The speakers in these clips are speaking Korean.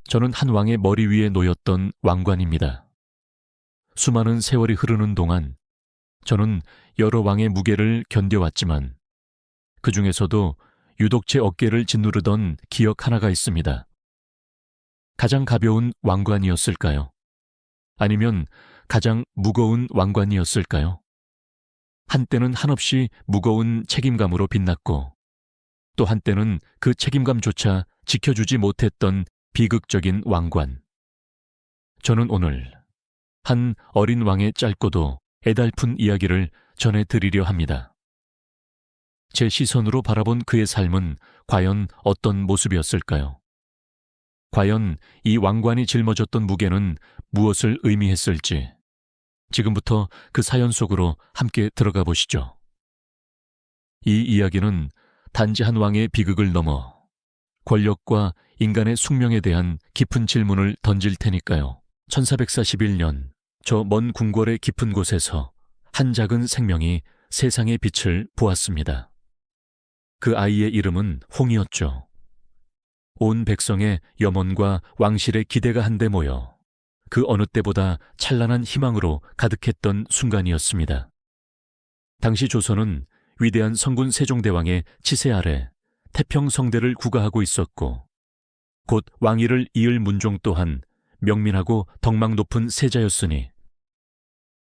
저는 한 왕의 머리 위에 놓였던 왕관입니다. 수많은 세월이 흐르는 동안 저는 여러 왕의 무게를 견뎌왔지만 그 중에서도 유독 제 어깨를 짓누르던 기억 하나가 있습니다. 가장 가벼운 왕관이었을까요? 아니면 가장 무거운 왕관이었을까요? 한때는 한없이 무거운 책임감으로 빛났고 또 한때는 그 책임감조차 지켜주지 못했던 비극적인 왕관. 저는 오늘 한 어린 왕의 짧고도 애달픈 이야기를 전해드리려 합니다. 제 시선으로 바라본 그의 삶은 과연 어떤 모습이었을까요? 과연 이 왕관이 짊어졌던 무게는 무엇을 의미했을지 지금부터 그 사연 속으로 함께 들어가 보시죠. 이 이야기는 단지 한 왕의 비극을 넘어 권력과 인간의 숙명에 대한 깊은 질문을 던질 테니까요. 1441년 저 먼 궁궐의 깊은 곳에서 한 작은 생명이 세상의 빛을 보았습니다. 그 아이의 이름은 홍이었죠. 온 백성의 염원과 왕실의 기대가 한데 모여 그 어느 때보다 찬란한 희망으로 가득했던 순간이었습니다. 당시 조선은 위대한 성군 세종대왕의 치세 아래 태평성대를 구가하고 있었고 곧 왕위를 이을 문종 또한 명민하고 덕망 높은 세자였으니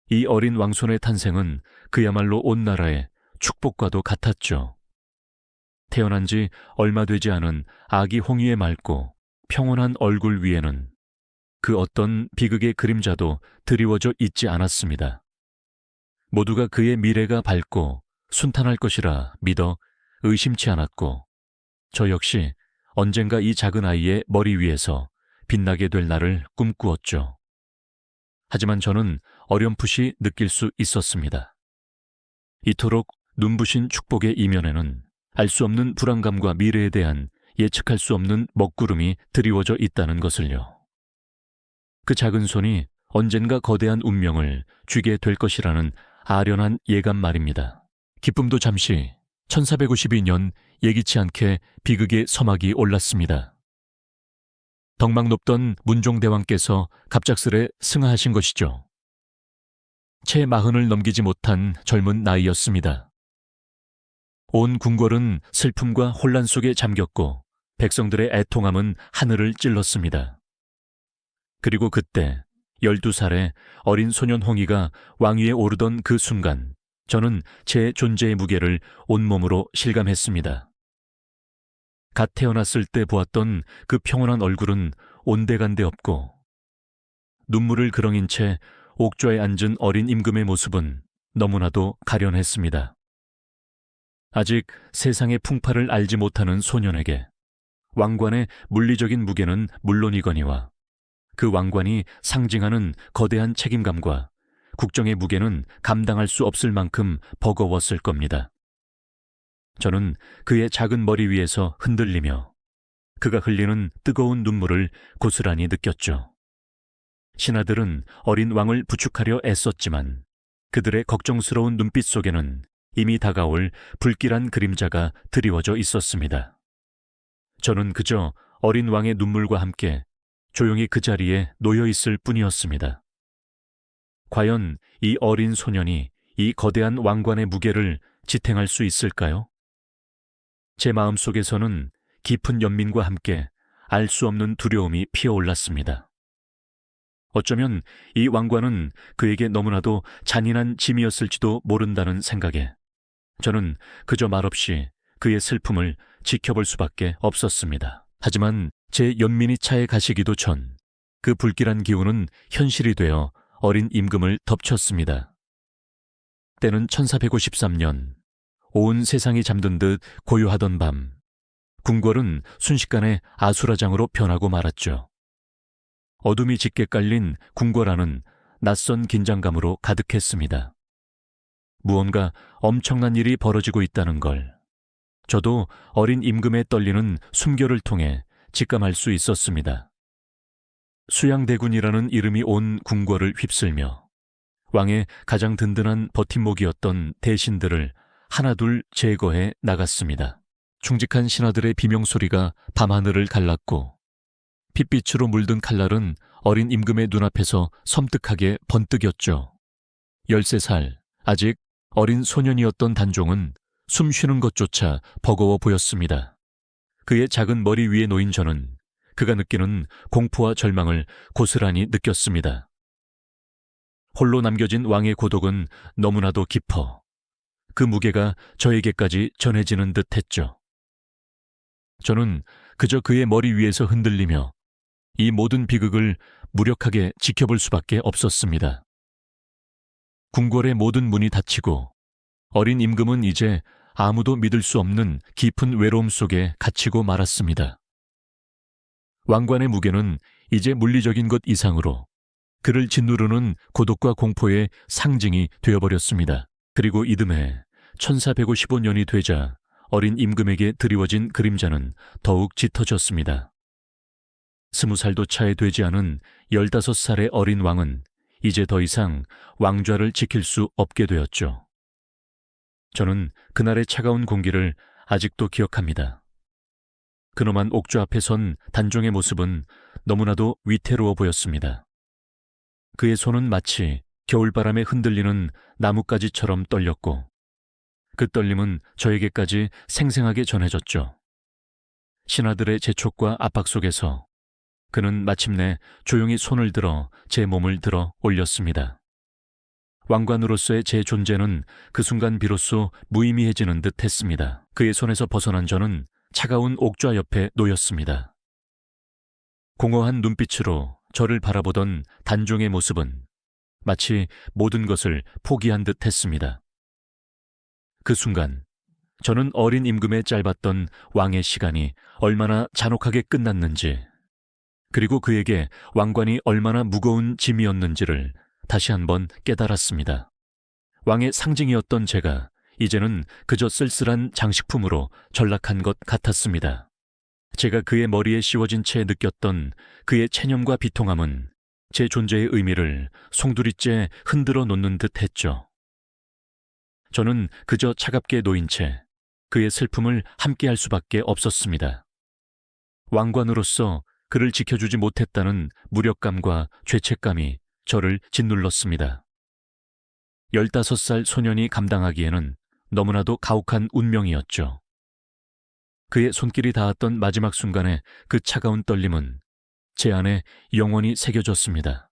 이 어린 왕손의 탄생은 그야말로 온 나라의 축복과도 같았죠. 태어난 지 얼마 되지 않은 아기 홍이의 맑고 평온한 얼굴 위에는 그 어떤 비극의 그림자도 드리워져 있지 않았습니다. 모두가 그의 미래가 밝고 순탄할 것이라 믿어 의심치 않았고 저 역시 언젠가 이 작은 아이의 머리 위에서 빛나게 될 날을 꿈꾸었죠. 하지만 저는 어렴풋이 느낄 수 있었습니다. 이토록 눈부신 축복의 이면에는 알 수 없는 불안감과 미래에 대한 예측할 수 없는 먹구름이 드리워져 있다는 것을요. 그 작은 손이 언젠가 거대한 운명을 쥐게 될 것이라는 아련한 예감 말입니다. 기쁨도 잠시 1452년 예기치 않게 비극의 서막이 올랐습니다. 덕망 높던 문종대왕께서 갑작스레 승하하신 것이죠. 채 40을 넘기지 못한 젊은 나이였습니다. 온 궁궐은 슬픔과 혼란 속에 잠겼고 백성들의 애통함은 하늘을 찔렀습니다. 그리고 그때 12살의 어린 소년 홍이가 왕위에 오르던 그 순간 저는 제 존재의 무게를 온몸으로 실감했습니다. 갓 태어났을 때 보았던 그 평온한 얼굴은 온데간데 없고 눈물을 그렁인 채 옥좌에 앉은 어린 임금의 모습은 너무나도 가련했습니다. 아직 세상의 풍파를 알지 못하는 소년에게 왕관의 물리적인 무게는 물론이거니와 그 왕관이 상징하는 거대한 책임감과 국정의 무게는 감당할 수 없을 만큼 버거웠을 겁니다. 저는 그의 작은 머리 위에서 흔들리며 그가 흘리는 뜨거운 눈물을 고스란히 느꼈죠. 신하들은 어린 왕을 부축하려 애썼지만 그들의 걱정스러운 눈빛 속에는 이미 다가올 불길한 그림자가 드리워져 있었습니다. 저는 그저 어린 왕의 눈물과 함께 조용히 그 자리에 놓여 있을 뿐이었습니다. 과연 이 어린 소년이 이 거대한 왕관의 무게를 지탱할 수 있을까요? 제 마음속에서는 깊은 연민과 함께 알 수 없는 두려움이 피어올랐습니다. 어쩌면 이 왕관은 그에게 너무나도 잔인한 짐이었을지도 모른다는 생각에 저는 그저 말없이 그의 슬픔을 지켜볼 수밖에 없었습니다. 하지만 제 연민이 차에 가시기도 전 그 불길한 기운은 현실이 되어 어린 임금을 덮쳤습니다. 때는 1453년 온 세상이 잠든 듯 고요하던 밤, 궁궐은 순식간에 아수라장으로 변하고 말았죠. 어둠이 짙게 깔린 궁궐 안은 낯선 긴장감으로 가득했습니다. 무언가 엄청난 일이 벌어지고 있다는 걸 저도 어린 임금의 떨리는 숨결을 통해 직감할 수 있었습니다. 수양대군이라는 이름이 온 궁궐을 휩쓸며 왕의 가장 든든한 버팀목이었던 대신들을 하나둘 제거해 나갔습니다. 충직한 신하들의 비명소리가 밤하늘을 갈랐고 핏빛으로 물든 칼날은 어린 임금의 눈앞에서 섬뜩하게 번뜩였죠. 13살, 아직 어린 소년이었던 단종은 숨 쉬는 것조차 버거워 보였습니다. 그의 작은 머리 위에 놓인 저는 그가 느끼는 공포와 절망을 고스란히 느꼈습니다. 홀로 남겨진 왕의 고독은 너무나도 깊어 그 무게가 저에게까지 전해지는 듯 했죠. 저는 그저 그의 머리 위에서 흔들리며 이 모든 비극을 무력하게 지켜볼 수밖에 없었습니다. 궁궐의 모든 문이 닫히고 어린 임금은 이제 아무도 믿을 수 없는 깊은 외로움 속에 갇히고 말았습니다. 왕관의 무게는 이제 물리적인 것 이상으로 그를 짓누르는 고독과 공포의 상징이 되어버렸습니다. 그리고 이듬해 1155년이 되자 어린 임금에게 드리워진 그림자는 더욱 짙어졌습니다. 20살도 차에 되지 않은 15살의 어린 왕은 이제 더 이상 왕좌를 지킬 수 없게 되었죠. 저는 그날의 차가운 공기를 아직도 기억합니다. 근엄한 옥좌 앞에 선 단종의 모습은 너무나도 위태로워 보였습니다. 그의 손은 마치 겨울바람에 흔들리는 나뭇가지처럼 떨렸고 그 떨림은 저에게까지 생생하게 전해졌죠. 신하들의 재촉과 압박 속에서 그는 마침내 조용히 손을 들어 제 몸을 들어 올렸습니다. 왕관으로서의 제 존재는 그 순간 비로소 무의미해지는 듯 했습니다. 그의 손에서 벗어난 저는 차가운 옥좌 옆에 놓였습니다. 공허한 눈빛으로 저를 바라보던 단종의 모습은 마치 모든 것을 포기한 듯 했습니다. 그 순간 저는 어린 임금의 짧았던 왕의 시간이 얼마나 잔혹하게 끝났는지, 그리고 그에게 왕관이 얼마나 무거운 짐이었는지를 다시 한번 깨달았습니다. 왕의 상징이었던 제가 이제는 그저 쓸쓸한 장식품으로 전락한 것 같았습니다. 제가 그의 머리에 씌워진 채 느꼈던 그의 체념과 비통함은 제 존재의 의미를 송두리째 흔들어 놓는 듯 했죠. 저는 그저 차갑게 놓인 채 그의 슬픔을 함께할 수밖에 없었습니다. 왕관으로서 그를 지켜주지 못했다는 무력감과 죄책감이 저를 짓눌렀습니다. 15살 소년이 감당하기에는 너무나도 가혹한 운명이었죠. 그의 손길이 닿았던 마지막 순간의 그 차가운 떨림은 제 안에 영원히 새겨졌습니다.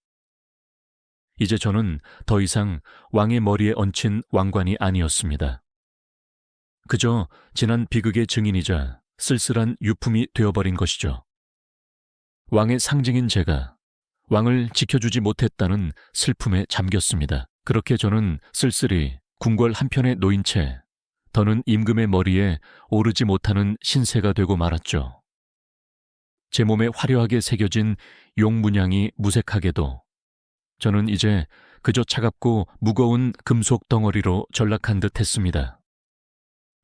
이제 저는 더 이상 왕의 머리에 얹힌 왕관이 아니었습니다. 그저 지난 비극의 증인이자 쓸쓸한 유품이 되어버린 것이죠. 왕의 상징인 제가 왕을 지켜주지 못했다는 슬픔에 잠겼습니다. 그렇게 저는 쓸쓸히 궁궐 한편에 놓인 채 더는 임금의 머리에 오르지 못하는 신세가 되고 말았죠. 제 몸에 화려하게 새겨진 용 문양이 무색하게도 저는 이제 그저 차갑고 무거운 금속 덩어리로 전락한 듯 했습니다.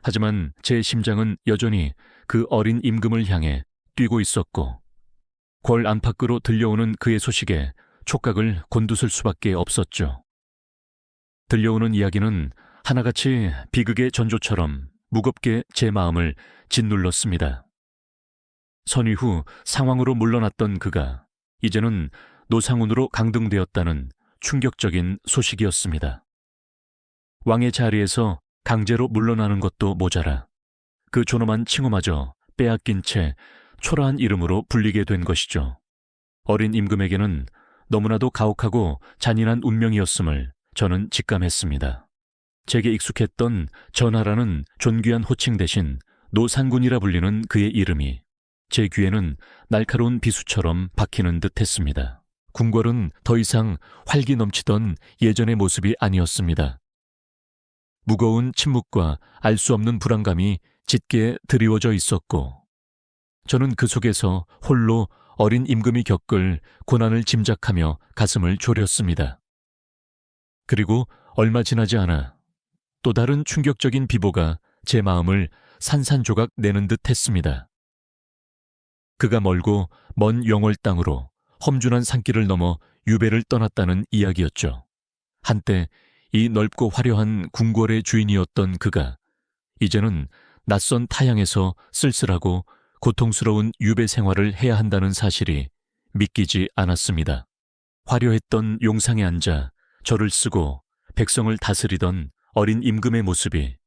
하지만 제 심장은 여전히 그 어린 임금을 향해 뛰고 있었고 궐 안팎으로 들려오는 그의 소식에 촉각을 곤두설 수밖에 없었죠. 들려오는 이야기는 하나같이 비극의 전조처럼 무겁게 제 마음을 짓눌렀습니다. 선위 후 상왕으로 물러났던 그가 이제는 노상훈으로 강등되었다는 충격적인 소식이었습니다. 왕의 자리에서 강제로 물러나는 것도 모자라 그 존엄한 칭호마저 빼앗긴 채 초라한 이름으로 불리게 된 것이죠. 어린 임금에게는 너무나도 가혹하고 잔인한 운명이었음을 저는 직감했습니다. 제게 익숙했던 전하라는 존귀한 호칭 대신 노상군이라 불리는 그의 이름이 제 귀에는 날카로운 비수처럼 박히는 듯 했습니다. 궁궐은 더 이상 활기 넘치던 예전의 모습이 아니었습니다. 무거운 침묵과 알 수 없는 불안감이 짙게 드리워져 있었고 저는 그 속에서 홀로 어린 임금이 겪을 고난을 짐작하며 가슴을 졸였습니다. 그리고 얼마 지나지 않아 또 다른 충격적인 비보가 제 마음을 산산조각 내는 듯 했습니다. 그가 멀고 먼 영월 땅으로 험준한 산길을 넘어 유배를 떠났다는 이야기였죠. 한때 이 넓고 화려한 궁궐의 주인이었던 그가 이제는 낯선 타향에서 쓸쓸하고 고통스러운 유배 생활을 해야 한다는 사실이 믿기지 않았습니다. 화려했던 용상에 앉아 절을 쓰고 백성을 다스리던 어린 임금의 모습이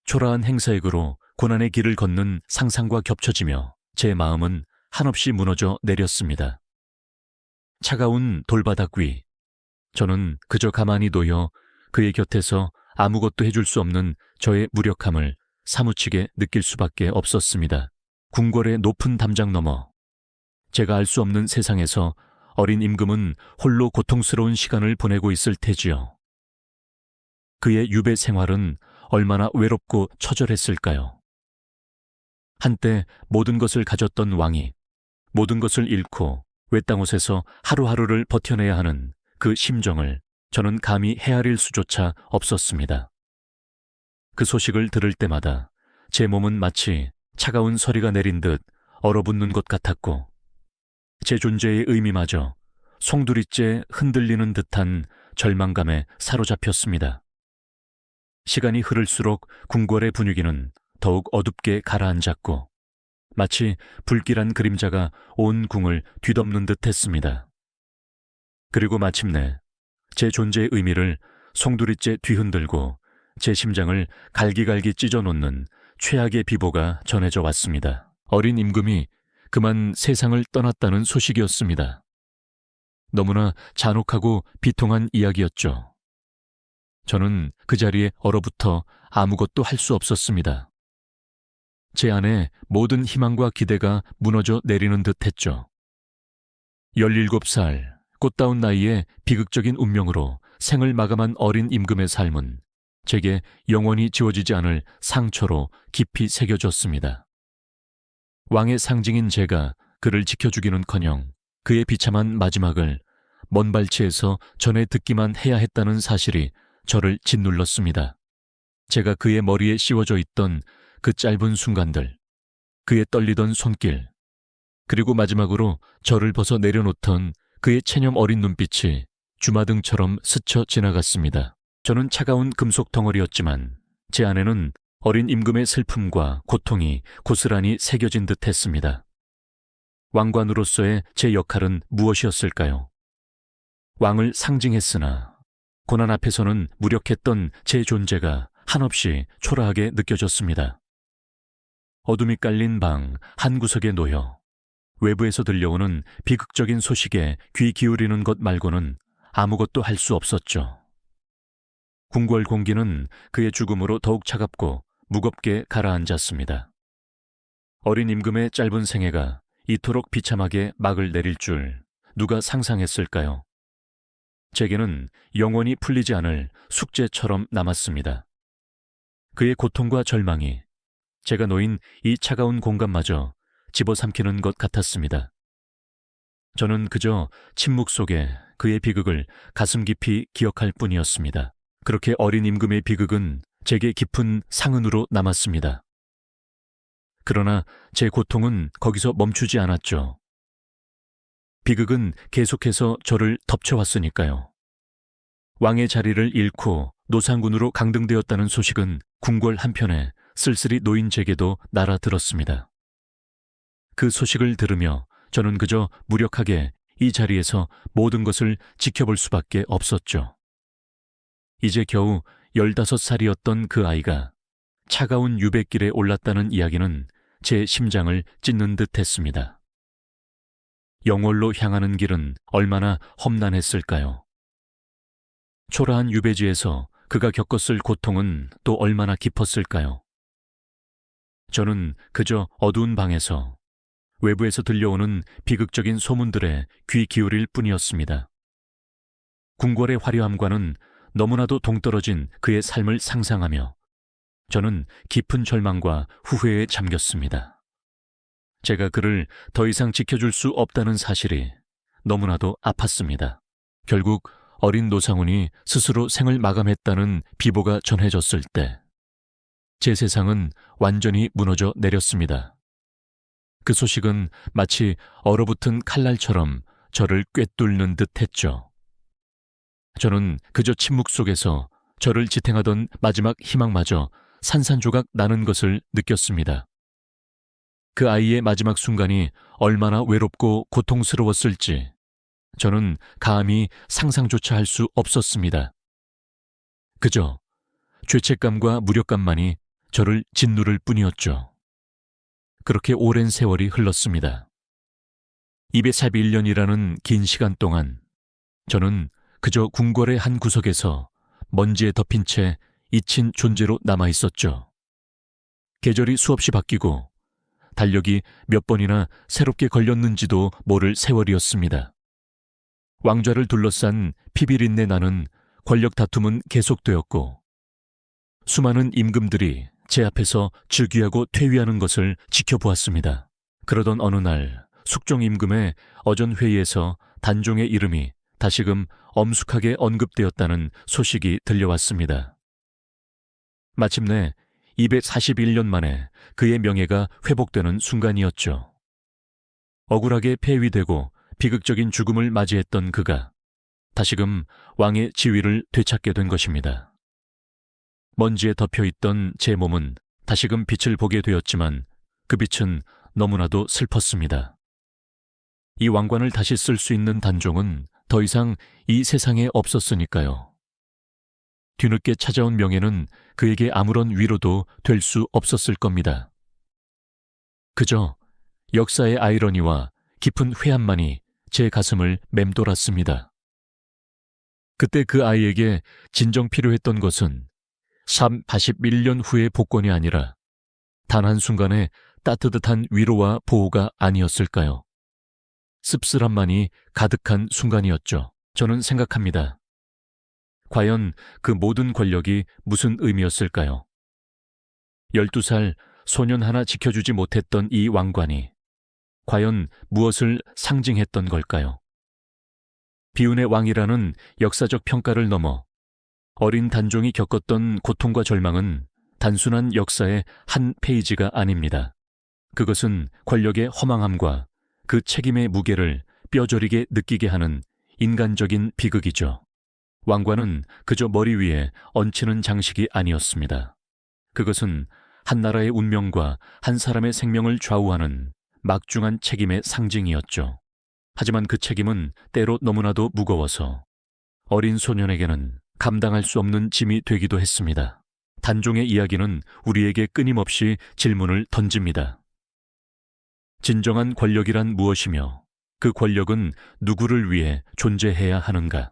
초라한 행사액으로 고난의 길을 걷는 상상과 겹쳐지며 제 마음은 한없이 무너져 내렸습니다. 차가운 돌바닥 위, 저는 그저 가만히 놓여 그의 곁에서 아무것도 해줄 수 없는 저의 무력함을 사무치게 느낄 수밖에 없었습니다. 궁궐의 높은 담장 너머, 제가 알 수 없는 세상에서 어린 임금은 홀로 고통스러운 시간을 보내고 있을 테지요. 그의 유배 생활은 얼마나 외롭고 처절했을까요? 한때 모든 것을 가졌던 왕이 모든 것을 잃고 외딴 곳에서 하루하루를 버텨내야 하는 그 심정을 저는 감히 헤아릴 수조차 없었습니다. 그 소식을 들을 때마다 제 몸은 마치 차가운 서리가 내린 듯 얼어붙는 것 같았고 제 존재의 의미마저 송두리째 흔들리는 듯한 절망감에 사로잡혔습니다. 시간이 흐를수록 궁궐의 분위기는 더욱 어둡게 가라앉았고 마치 불길한 그림자가 온 궁을 뒤덮는 듯 했습니다. 그리고 마침내 제 존재의 의미를 송두리째 뒤흔들고 제 심장을 갈기갈기 찢어놓는 최악의 비보가 전해져 왔습니다. 어린 임금이 그만 세상을 떠났다는 소식이었습니다. 너무나 잔혹하고 비통한 이야기였죠. 저는 그 자리에 얼어붙어 아무것도 할 수 없었습니다. 제 안에 모든 희망과 기대가 무너져 내리는 듯 했죠. 17살, 꽃다운 나이에 비극적인 운명으로 생을 마감한 어린 임금의 삶은 제게 영원히 지워지지 않을 상처로 깊이 새겨졌습니다. 왕의 상징인 제가 그를 지켜주기는커녕 그의 비참한 마지막을 먼 발치에서 전해 듣기만 해야 했다는 사실이 저를 짓눌렀습니다. 제가 그의 머리에 씌워져 있던 그 짧은 순간들, 그의 떨리던 손길, 그리고 마지막으로 저를 벗어 내려놓던 그의 체념 어린 눈빛이 주마등처럼 스쳐 지나갔습니다. 저는 차가운 금속 덩어리였지만 제 안에는 어린 임금의 슬픔과 고통이 고스란히 새겨진 듯 했습니다. 왕관으로서의 제 역할은 무엇이었을까요? 왕을 상징했으나 고난 앞에서는 무력했던 제 존재가 한없이 초라하게 느껴졌습니다. 어둠이 깔린 방 한 구석에 놓여 외부에서 들려오는 비극적인 소식에 귀 기울이는 것 말고는 아무것도 할 수 없었죠. 궁궐 공기는 그의 죽음으로 더욱 차갑고 무겁게 가라앉았습니다. 어린 임금의 짧은 생애가 이토록 비참하게 막을 내릴 줄 누가 상상했을까요? 제게는 영원히 풀리지 않을 숙제처럼 남았습니다. 그의 고통과 절망이 제가 놓인 이 차가운 공간마저 집어삼키는 것 같았습니다. 저는 그저 침묵 속에 그의 비극을 가슴 깊이 기억할 뿐이었습니다. 그렇게 어린 임금의 비극은 제게 깊은 상흔으로 남았습니다. 그러나 제 고통은 거기서 멈추지 않았죠. 비극은 계속해서 저를 덮쳐왔으니까요. 왕의 자리를 잃고 노상군으로 강등되었다는 소식은 궁궐 한편에 쓸쓸히 놓인 제게도 날아들었습니다. 그 소식을 들으며 저는 그저 무력하게 이 자리에서 모든 것을 지켜볼 수밖에 없었죠. 이제 겨우 15살이었던 그 아이가 차가운 유배길에 올랐다는 이야기는 제 심장을 찢는 듯 했습니다. 영월로 향하는 길은 얼마나 험난했을까요? 초라한 유배지에서 그가 겪었을 고통은 또 얼마나 깊었을까요? 저는 그저 어두운 방에서 외부에서 들려오는 비극적인 소문들에 귀 기울일 뿐이었습니다. 궁궐의 화려함과는 너무나도 동떨어진 그의 삶을 상상하며 저는 깊은 절망과 후회에 잠겼습니다. 제가 그를 더 이상 지켜줄 수 없다는 사실이 너무나도 아팠습니다. 결국 어린 노상훈이 스스로 생을 마감했다는 비보가 전해졌을 때 제 세상은 완전히 무너져 내렸습니다. 그 소식은 마치 얼어붙은 칼날처럼 저를 꿰뚫는 듯 했죠. 저는 그저 침묵 속에서 저를 지탱하던 마지막 희망마저 산산조각 나는 것을 느꼈습니다. 그 아이의 마지막 순간이 얼마나 외롭고 고통스러웠을지 저는 감히 상상조차 할 수 없었습니다. 그저 죄책감과 무력감만이 저를 짓누를 뿐이었죠. 그렇게 오랜 세월이 흘렀습니다. 241년이라는 긴 시간 동안 저는 그저 궁궐의 한 구석에서 먼지에 덮인 채 잊힌 존재로 남아 있었죠. 계절이 수없이 바뀌고 달력이 몇 번이나 새롭게 걸렸는지도 모를 세월이었습니다. 왕좌를 둘러싼 피비린내 나는 권력 다툼은 계속되었고 수많은 임금들이 제 앞에서 즉위하고 퇴위하는 것을 지켜보았습니다. 그러던 어느 날 숙종 임금의 어전회의에서 단종의 이름이 다시금 엄숙하게 언급되었다는 소식이 들려왔습니다. 마침내 241년 만에 그의 명예가 회복되는 순간이었죠. 억울하게 폐위되고 비극적인 죽음을 맞이했던 그가 다시금 왕의 지위를 되찾게 된 것입니다. 먼지에 덮여있던 제 몸은 다시금 빛을 보게 되었지만 그 빛은 너무나도 슬펐습니다. 이 왕관을 다시 쓸 수 있는 단종은 더 이상 이 세상에 없었으니까요. 뒤늦게 찾아온 명예는 그에게 아무런 위로도 될 수 없었을 겁니다. 그저 역사의 아이러니와 깊은 회한만이 제 가슴을 맴돌았습니다. 그때 그 아이에게 진정 필요했던 것은 41년 후의 복권이 아니라 단 한순간의 따뜻한 위로와 보호가 아니었을까요? 씁쓸함만이 가득한 순간이었죠. 저는 생각합니다. 과연 그 모든 권력이 무슨 의미였을까요? 12살 소년 하나 지켜주지 못했던 이 왕관이 과연 무엇을 상징했던 걸까요? 비운의 왕이라는 역사적 평가를 넘어 어린 단종이 겪었던 고통과 절망은 단순한 역사의 한 페이지가 아닙니다. 그것은 권력의 허망함과 그 책임의 무게를 뼈저리게 느끼게 하는 인간적인 비극이죠. 왕관은 그저 머리 위에 얹히는 장식이 아니었습니다. 그것은 한 나라의 운명과 한 사람의 생명을 좌우하는 막중한 책임의 상징이었죠. 하지만 그 책임은 때로 너무나도 무거워서 어린 소년에게는 감당할 수 없는 짐이 되기도 했습니다. 단종의 이야기는 우리에게 끊임없이 질문을 던집니다. 진정한 권력이란 무엇이며 그 권력은 누구를 위해 존재해야 하는가?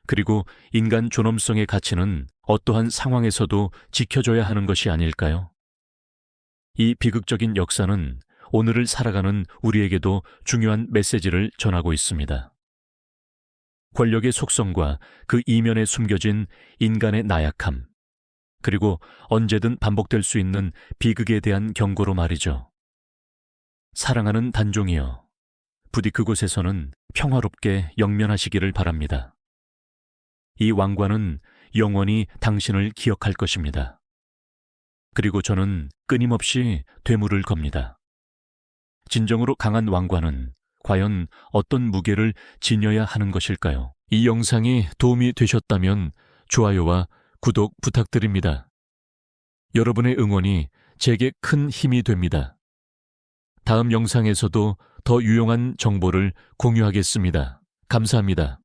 그리고 인간 존엄성의 가치는 어떠한 상황에서도 지켜줘야 하는 것이 아닐까요? 이 비극적인 역사는 오늘을 살아가는 우리에게도 중요한 메시지를 전하고 있습니다. 권력의 속성과 그 이면에 숨겨진 인간의 나약함, 그리고 언제든 반복될 수 있는 비극에 대한 경고로 말이죠. 사랑하는 단종이여, 부디 그곳에서는 평화롭게 영면하시기를 바랍니다. 이 왕관은 영원히 당신을 기억할 것입니다. 그리고 저는 끊임없이 되물을 겁니다. 진정으로 강한 왕관은 과연 어떤 무게를 지녀야 하는 것일까요? 이 영상이 도움이 되셨다면 좋아요와 구독 부탁드립니다. 여러분의 응원이 제게 큰 힘이 됩니다. 다음 영상에서도 더 유용한 정보를 공유하겠습니다. 감사합니다.